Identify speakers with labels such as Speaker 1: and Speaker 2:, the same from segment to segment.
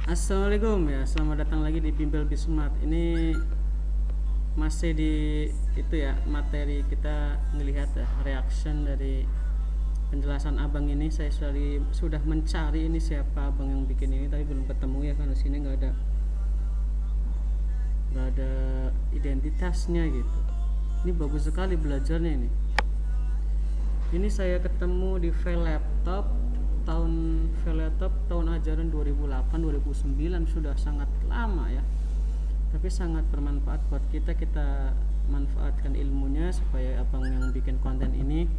Speaker 1: Assalamualaikum ya, selamat datang lagi di Bimbel Bismart. Ini masih di itu ya, materi kita ngelihat ya, reaction dari penjelasan abang ini. Saya sudah mencari ini siapa abang yang bikin ini, tapi belum ketemu ya, karena sini nggak ada identitasnya gitu. Ini bagus sekali belajarnya ini. Ini saya ketemu di file laptop tahun ajaran 2008-2009, sudah sangat lama ya. Tapi sangat bermanfaat buat kita manfaatkan ilmunya supaya abang yang bikin konten ini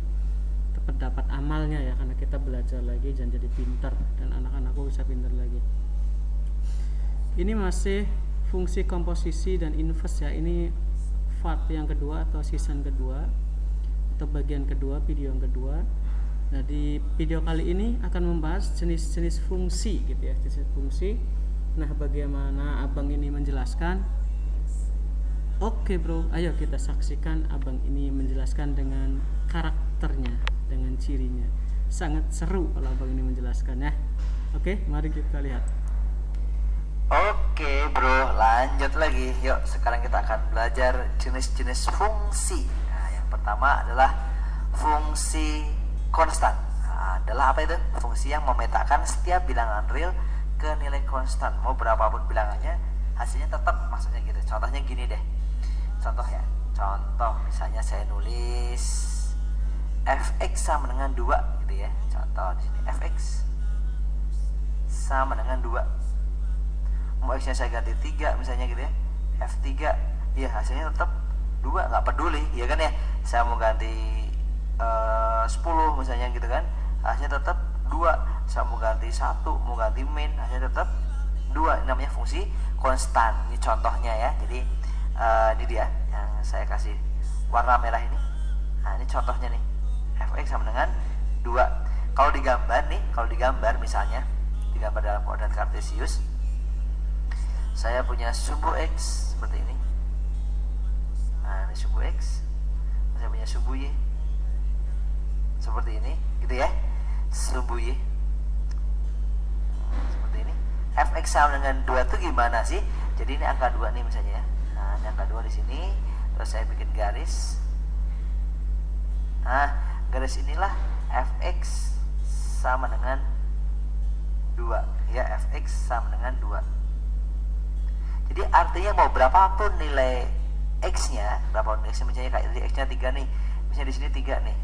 Speaker 1: tetap dapat amalnya ya, karena kita belajar lagi dan jadi pintar, dan anak-anakku bisa pintar lagi. Ini masih fungsi komposisi dan inverse ya. Ini part yang kedua atau season kedua atau bagian kedua, video yang kedua. Nah, di video kali ini akan membahas jenis-jenis fungsi gitu ya, jenis fungsi. Nah, bagaimana abang ini menjelaskan? Oke bro, ayo kita saksikan abang ini menjelaskan dengan karakternya, dengan cirinya. Sangat seru kalau abang ini menjelaskan ya. Oke, mari kita lihat.
Speaker 2: Oke bro, lanjut lagi. Yuk, sekarang kita akan belajar jenis-jenis fungsi. Nah, yang pertama adalah fungsi konstan. Nah, adalah apa itu? Fungsi yang memetakan setiap bilangan real ke nilai konstan. Mau berapapun bilangannya, hasilnya tetap, maksudnya gitu. Contohnya gini deh. Contoh ya. Contoh misalnya saya nulis fx sama dengan 2 gitu ya. Contoh di sini fx sama dengan 2. Mau x nya saya ganti 3 misalnya gitu ya, f3, ya hasilnya tetap 2, nggak peduli ya kan ya. Saya mau ganti 10 misalnya gitu kan, hasilnya tetap 2. Saya mau ganti 1, mau ganti min, hasilnya tetap 2. Ini namanya fungsi konstan. Ini contohnya ya. Jadi ini dia yang saya kasih warna merah ini. Nah, ini contohnya nih, fx sama dengan 2. Kalau digambar misalnya, digambar dalam koordinat kartesius, saya punya sumbu x seperti ini. Nah, ini sumbu x. Saya punya sumbu y seperti ini, gitu ya. Sumbu y seperti ini. Fx sama dengan 2 itu gimana sih? Jadi ini angka 2 nih misalnya ya. Nah, ini angka 2 di sini. Terus saya bikin garis. Nah, garis inilah fx sama dengan 2 ya, fx sama dengan 2. Jadi artinya mau berapapun nilai x-nya, berapapun x-nya, misalnya kayak tadi x-nya 3 nih. Misalnya di sini 3 nih.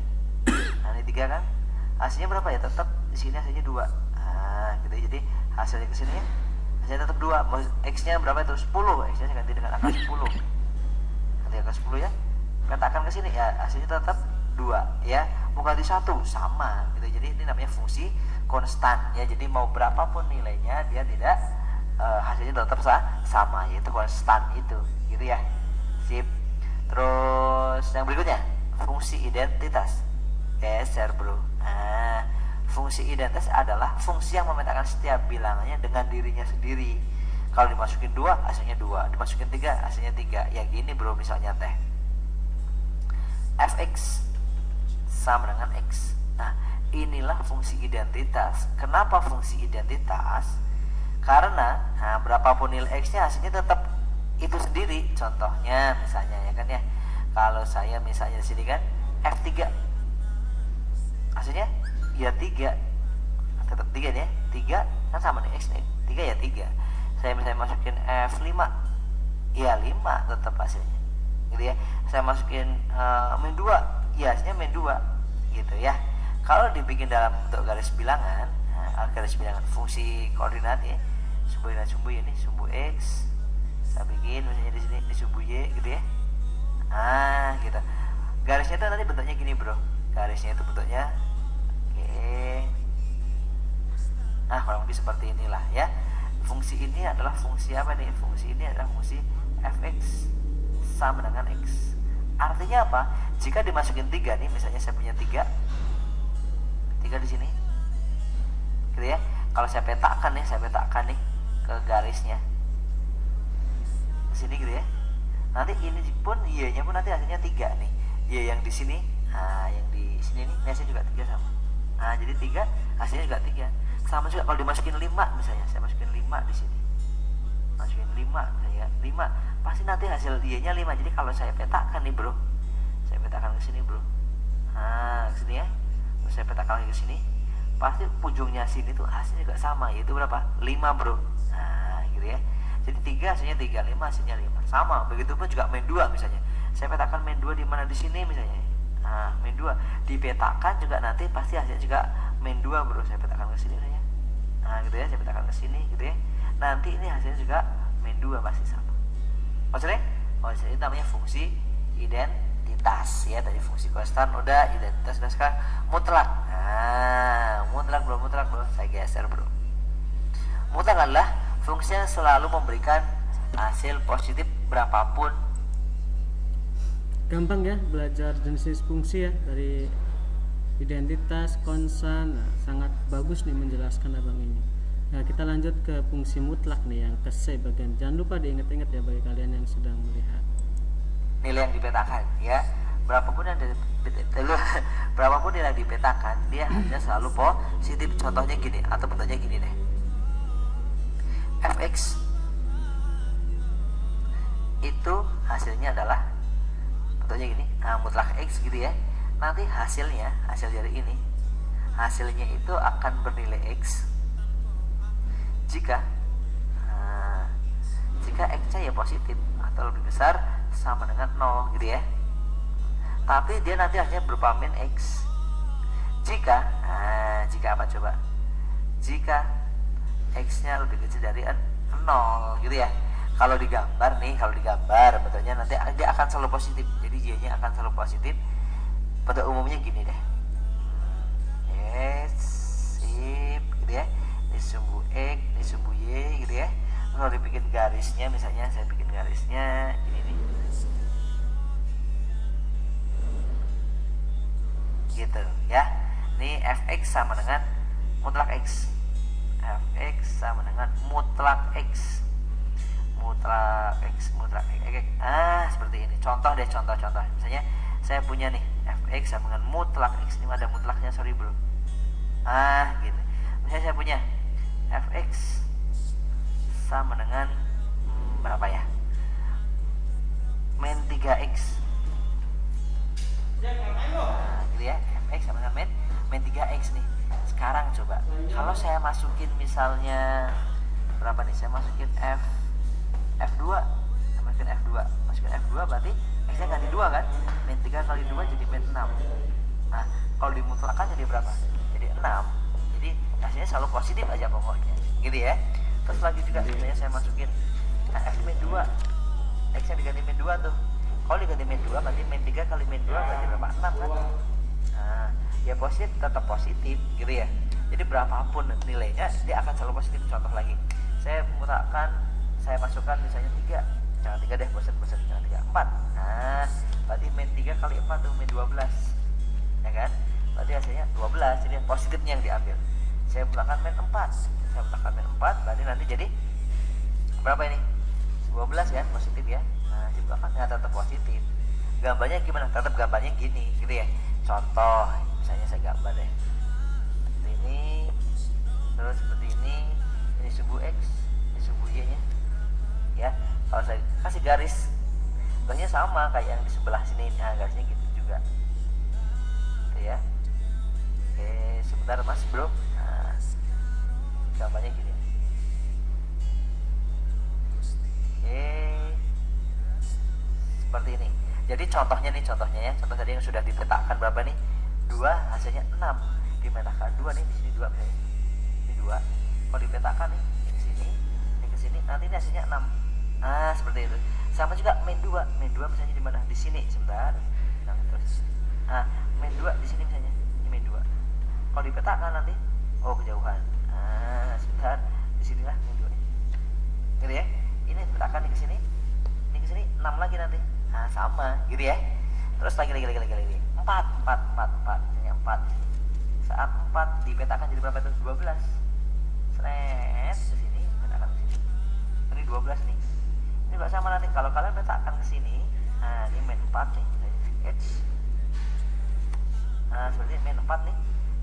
Speaker 2: Nah, ini 3 kan? Hasilnya berapa ya? Tetap di sini hasilnya 2. Nah, gitu. Jadi hasilnya ke sini ya, hasilnya tetap 2. Mau x-nya berapa itu? 10. X-nya saya ganti dengan angka 10. Ganti angka 10 ya. Katakan ke sini ya, hasilnya tetap 2 ya. Mau ganti 1 sama gitu. Jadi ini namanya fungsi konstan ya. Jadi mau berapapun nilainya dia tidak hasilnya tetap sama, yaitu konstan itu, gitu ya. Sip. Terus yang berikutnya, fungsi identitas. Geser bro. Nah, fungsi identitas adalah fungsi yang memetakan setiap bilangannya dengan dirinya sendiri. Kalau dimasukin 2 hasilnya 2, dimasukin 3 hasilnya 3. Ya gini bro, misalnya teh fx sama dengan x. Nah, inilah fungsi identitas. Kenapa fungsi identitas? Karena berapapun nilai x-nya hasilnya tetap itu sendiri. Contohnya misalnya ya kan ya, kalau saya misalnya di sini kan f3, hasilnya ya 3, tetap 3 nih ya. 3 kan sama nih x nih, 3 ya 3. Saya misalnya masukin f5, ya 5 tetap hasilnya, gitu ya. Saya masukin min 2, ya hasilnya min 2, gitu ya. Kalau dibikin dalam bentuk garis bilangan, garis bilangan fungsi koordinat ya, sumbu dan sumbu ini, sumbu x saya bikin misalnya di sini, di sumbu y gitu ya. Nah, gitu. Garisnya itu nanti bentuknya gini bro. Garisnya itu bentuknya oke. Nah, kurang lebih seperti inilah ya. Fungsi ini adalah fungsi apa nih? Fungsi ini adalah fungsi fx sama dengan x. Artinya apa? Jika dimasukin 3 nih, misalnya saya punya 3 di sini, gitu ya. Kalau saya petakan nih ke garisnya di sini gitu ya. Nanti ini pun y-nya pun nanti hasilnya 3 nih. Y yang di sini, nah yang di sini nih hasilnya juga 3 sama. Nah, jadi 3 hasilnya juga 3. Sama juga kalau dimasukin 5 misalnya, saya masukin 5 di sini, masukin 5 misalnya 5, pasti nanti hasil Y-nya 5. Jadi kalau saya petakan nih bro, saya petakan ke sini bro, nah ke sini ya, terus saya petakan lagi ke sini, pasti ujungnya sini tuh hasilnya juga sama, yaitu berapa? 5 bro. Nah gitu ya, jadi 3 hasilnya 3, 5 hasilnya 5. Sama begitupun juga main 2 misalnya, saya petakan main 2 di mana, di sini misalnya. Nah main 2 dipetakan juga nanti pasti hasilnya juga main 2 bro. Saya petakan ke sini misalnya, nah gitu ya, saya petakan ke sini gitu ya, nanti ini hasilnya juga main 2 pasti sama. Maksudnya ini namanya fungsi identitas ya. Tadi fungsi konstan udah, identitas udah, sekarang mutlak. Nah mutlak bro, mutlak bro, saya geser bro. Mutlak adalah fungsi yang selalu memberikan hasil positif berapapun.
Speaker 1: Gampang ya belajar jenis fungsi ya, dari identitas, konstan. Nah, sangat bagus nih menjelaskan abang ini. Nah kita lanjut ke fungsi mutlak nih, yang ke C bagian. Jangan lupa diingat-ingat ya bagi kalian yang sedang melihat.
Speaker 2: Nilai yang dipetakan ya, berapapun yang berapapun nilai yang dipetakan, dia hanya selalu positif. Contohnya gini, atau bentuknya gini deh, fx itu hasilnya adalah bentuknya gini, nah mutlak x gitu ya. Nanti hasilnya, hasil dari ini, hasilnya itu akan bernilai x jika x-nya ya positif atau lebih besar sama dengan 0 gitu ya. Tapi dia nanti hanya berupa min x jika apa coba, jika x-nya lebih kecil dari 0 gitu ya. Kalau digambar nih, kalau digambar bentuknya nanti dia akan selalu positif, jadi y-nya akan selalu positif. Pada umumnya gini deh, yes, sip gitu ya, ini sumbu x, ini sumbu y gitu ya. Kalau dibikin garisnya, misalnya saya bikin garisnya ini nih, gitu ya. Ini fx sama dengan mutlak x, fx sama dengan mutlak x, mutlak x, mutlak x. Seperti ini. Contoh deh, contoh. Misalnya saya punya nih fx sama dengan mutlak x, ini ada mutlaknya, sorry bro. Gitu. Misalnya saya punya fx sama dengan berapa ya, min 3x. Gitu ya, fx sama dengan min 3x nih. Sekarang coba kalau saya masukin misalnya berapa nih, saya masukin f2, masukin f2 berarti x-nya ganti 2 kan, min 3 kali 2 jadi min 6. Nah kalau dimutlakan jadi berapa, jadi 6. Jadi hasilnya selalu positif aja pokoknya gitu ya. Terus lagi juga misalnya saya masukin f min 2, x-nya diganti min 2 tuh. Kalau diganti min 2 berarti min 3 kali min 2 berarti berapa, 6 kan. Nah ya positif, tetap positif gitu ya. Jadi berapapun nilainya dia akan selalu positif. Contoh lagi, saya mutlakan, saya masukkan misalnya 3, jangan 3 deh, bosan, jangan 3, 4. Nah berarti min 3 kali 4 tuh min 12 ya kan, berarti hasilnya 12. Jadi positifnya yang diambil. Saya mutlakan min 4, berarti nanti jadi berapa ini, 12 kan, positif ya. Nah dibelakang nggak tetap positif. Gambarnya gimana, tetap gambarnya gini gitu ya. Contoh misalnya saya gambar deh seperti ini, terus seperti ini sumbu x, ini sumbu y nya ya. Kalau saya kasih garis, garisnya sama kayak yang di sebelah sini, nah garisnya gitu juga gitu ya. Oke sebentar mas bro, nah gambarnya gini. Oke seperti ini. Jadi contohnya nih, ya, contoh tadi yang sudah dipetakan berapa nih, 2 hasilnya 6, dipetakan 2 nih, di sini 2 misalnya, ini 2. Kalau dipetakan nih, ini sini, ini ke sini, nanti ini hasilnya 6. Nah seperti itu. Sama juga min 2 misalnya di mana, di sini sebentar. Nah terus, min 2 di sini misalnya, ini min 2. Kalau dipetakan nanti, oh kejauhan. Nah sebentar, di sinilah min 2 nih, gitu ya. Ini dipetakan nih ke sini, ini ke sini 6 lagi nanti. Nah sama gitu ya. Terus lagi 4 misalnya 4. Saat 4 dipetakan jadi berapa itu, 12. Seret ke sini, petakan ke sini. Ini 12 nih. Ini juga sama nanti kalau kalian petakan ke sini. Nah ini min 4 nih, H. Nah seperti min 4 nih.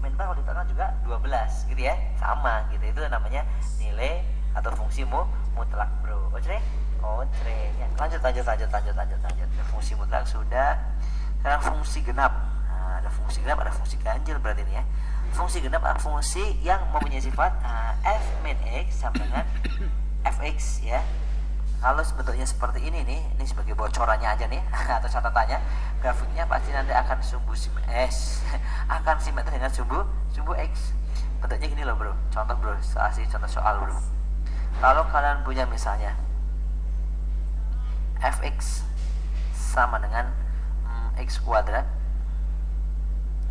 Speaker 2: min 4 kalau dipetakan juga 12 gitu ya, sama gitu. Itu namanya nilai atau fungsi mutlak bro. Oke ya, lanjut. Fungsi mutlak sudah. Sekarang fungsi genap. Nah, ada fungsi genap, ada fungsi ganjil berarti ini ya. Fungsi genap adalah fungsi yang mempunyai sifat f min x sama dengan fx ya. Kalau bentuknya seperti ini nih, ini sebagai bocorannya aja nih atau catatannya, grafiknya pasti nanti akan akan simetris dengan sumbu x. Bentuknya gini loh bro. Contoh bro, contoh soal bro. Kalau kalian punya misalnya fx sama dengan x kuadrat,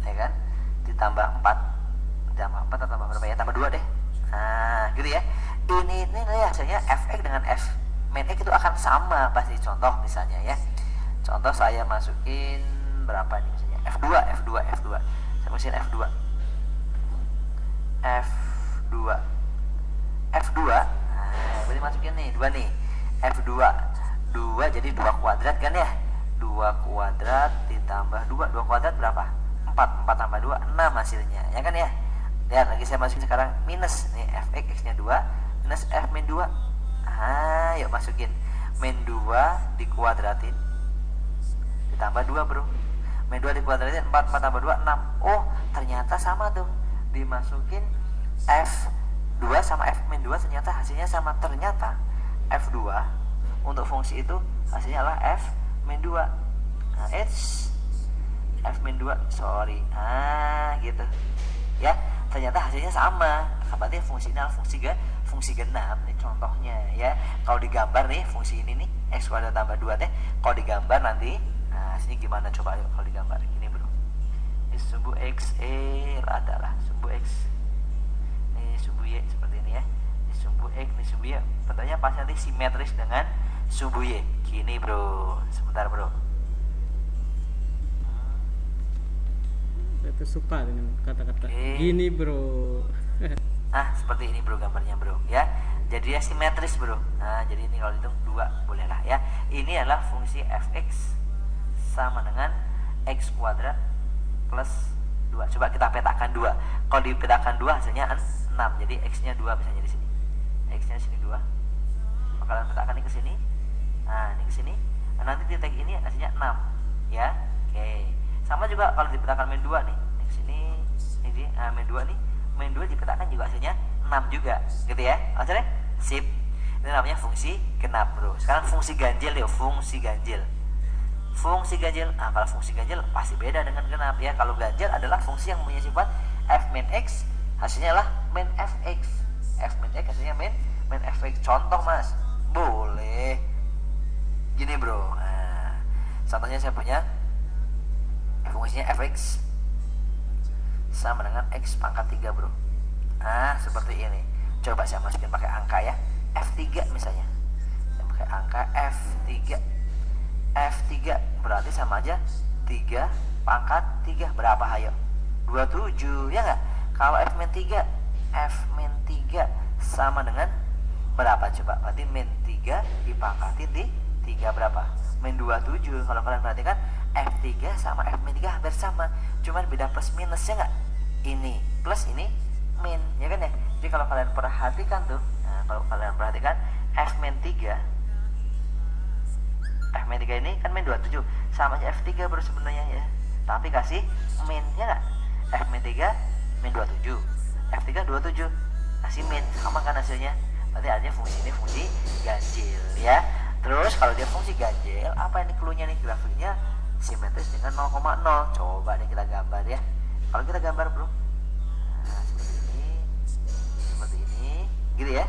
Speaker 2: ya kan, ditambah 4 atau tambah berapa ya, tambah 2 deh. Nah gitu ya, ini hasilnya fx dengan f min x itu akan sama pasti. Contoh misalnya ya, contoh saya masukin berapa nih misalnya f2 saya masukin f2 nah boleh masukin nih 2 nih, f2 jadi 2 kuadrat kan ya, 2 kuadrat ditambah 2 kuadrat berapa, 4 tambah 2 6 hasilnya ya kan ya. Lihat lagi saya masukin sekarang minus nih, fx x nya 2 minus f min 2. Yuk masukin min 2 dikuadratin ditambah 2 bro, min 2 dikuadratin 4 tambah 2 6. Oh ternyata sama tuh, dimasukin f2 sama f min 2 ternyata hasilnya sama. Ternyata f2 untuk fungsi itu hasilnya adalah f min 2. Nah, f min 2 gitu ya, ternyata hasilnya sama. Berarti fungsi ini adalah fungsi genap. Ini contohnya ya. Kalau digambar nih fungsi ini nih x kuadrat tambah 2 deh. Kalau digambar nanti, nah sini gimana coba yuk kalau digambar ini bro. Ini sumbu x adalah sumbu x. Ini sumbu y seperti ini ya. Ini sumbu x, ini sumbu y. Bentuknya pasti nanti simetris dengan sumbu y. Gini bro. Sebentar bro.
Speaker 1: Saya tuh suka dengan kata-kata gini bro.
Speaker 2: Seperti ini bro gambarnya bro ya. Jadi ya simetris bro. Nah jadi ini kalau hitung 2 boleh lah ya. Ini adalah fungsi fx sama dengan x kuadrat plus 2. Coba kita petakan 2. Kalau dipetakan 2 hasilnya 6. Jadi x nya 2 misalnya di sini. X nya sini 2. Maka kalian petakan ini ke sini. Nah ini ke sini. Nah, nanti titik ini hasilnya 6 ya. Oke. Sama juga kalau dipetakan min 2 nih. Ini ke sini. Ini min 2 nih. Min 2 dipetakan juga hasilnya 6 juga gitu ya. Maksudnya sip. Ini namanya fungsi genap bro. Sekarang fungsi ganjil yuk. Fungsi ganjil. Kalau fungsi ganjil pasti beda dengan genap ya. Kalau ganjil adalah fungsi yang punya sifat f min x hasilnya adalah min fx. F min x hasilnya min fx. Contoh mas, boleh gini bro. Nah, contohnya saya punya fungsinya fx sama dengan x pangkat 3 bro. Nah seperti ini. Coba saya masukin pakai angka ya, f3 misalnya. Saya pakai angka f3 berarti sama aja 3 pangkat 3 berapa hayo, 27 ya nggak. Kalau f min 3 sama dengan berapa coba, berarti min 3 dipangkatin di 3 berapa, min 27. Kalau kalian perhatikan f3 sama f min 3 hampir sama, cuman beda plus minusnya nggak, ini plus ini min ya kan ya. Jadi kalau kalian perhatikan tuh, f min 3 ini kan min 27 sama aja f3 baru sebenarnya ya, tapi kasih min ya nggak. F min 3 min 27, f3 27 kasih min, sama kan hasilnya. Berarti artinya fungsi ini fungsi ganjil ya. Terus kalau dia fungsi ganjil, apa ini cluenya nih, grafiknya simetris dengan 0,0. Coba nih kita gambar ya. Kalau kita gambar bro, nah seperti ini gitu ya.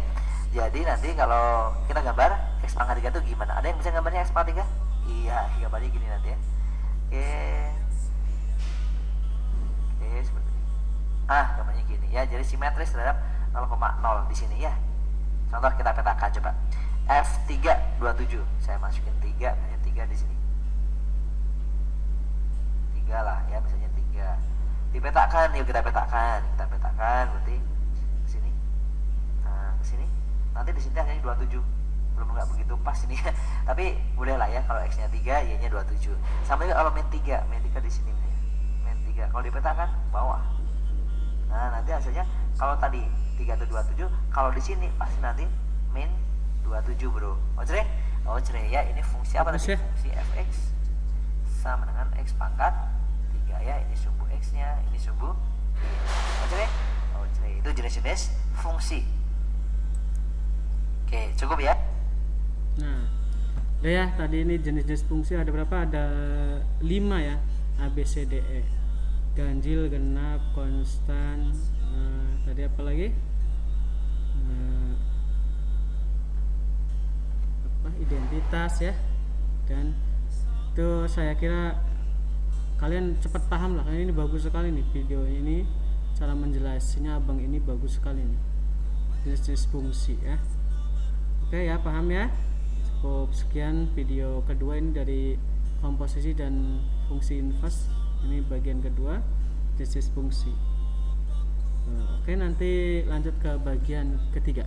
Speaker 2: Jadi nanti kalau kita gambar x pangkat 3 itu gimana? Ada yang bisa gambarnya x pangkat 3? Iya, gambarnya gini nanti ya. Oke, seperti ini. Gambarnya gini ya. Jadi simetris terhadap 0,0 di sini ya. Contoh kita petakan coba. F3 27. Saya masukin 3, hanya 3 di sini. 3 lah ya, misalnya 3. Dipetakan, yuk kita petakan. Kita petakan berarti ke sini. Nah, ke sini. Nanti di sini hanya 27. Belum nggak begitu pas ini ya. Tapi boleh lah ya, kalau x-nya 3, y-nya 27. Sama juga kalau min 3 di sini min 3. Kalau dipetakan bawah. Nah, nanti hasilnya kalau tadi 3127, kalau di sini pasti nanti min 27, bro. Oke ya, ini fungsi apa tadi? Fungsi fx sama dengan x pangkat 3 ya. Ini sumbu x-nya, ini sumbu y. Oke, itu jenis-jenis fungsi. Oke, cukup ya.
Speaker 1: Nah, udah ya, tadi ini jenis-jenis fungsi ada berapa? Ada 5 ya. A, B, C, D, E. Ganjil, genap, konstan. Tadi apa lagi? Identitas ya. Dan itu saya kira kalian cepat paham lah, karena ini bagus sekali nih video ini, cara menjelaskannya abang ini bagus sekali nih, jenis-jenis fungsi ya. Oke ya, paham ya. Cukup sekian video kedua ini dari komposisi dan fungsi inverse. Ini bagian kedua, jenis fungsi. Oke, nanti lanjut ke bagian ketiga.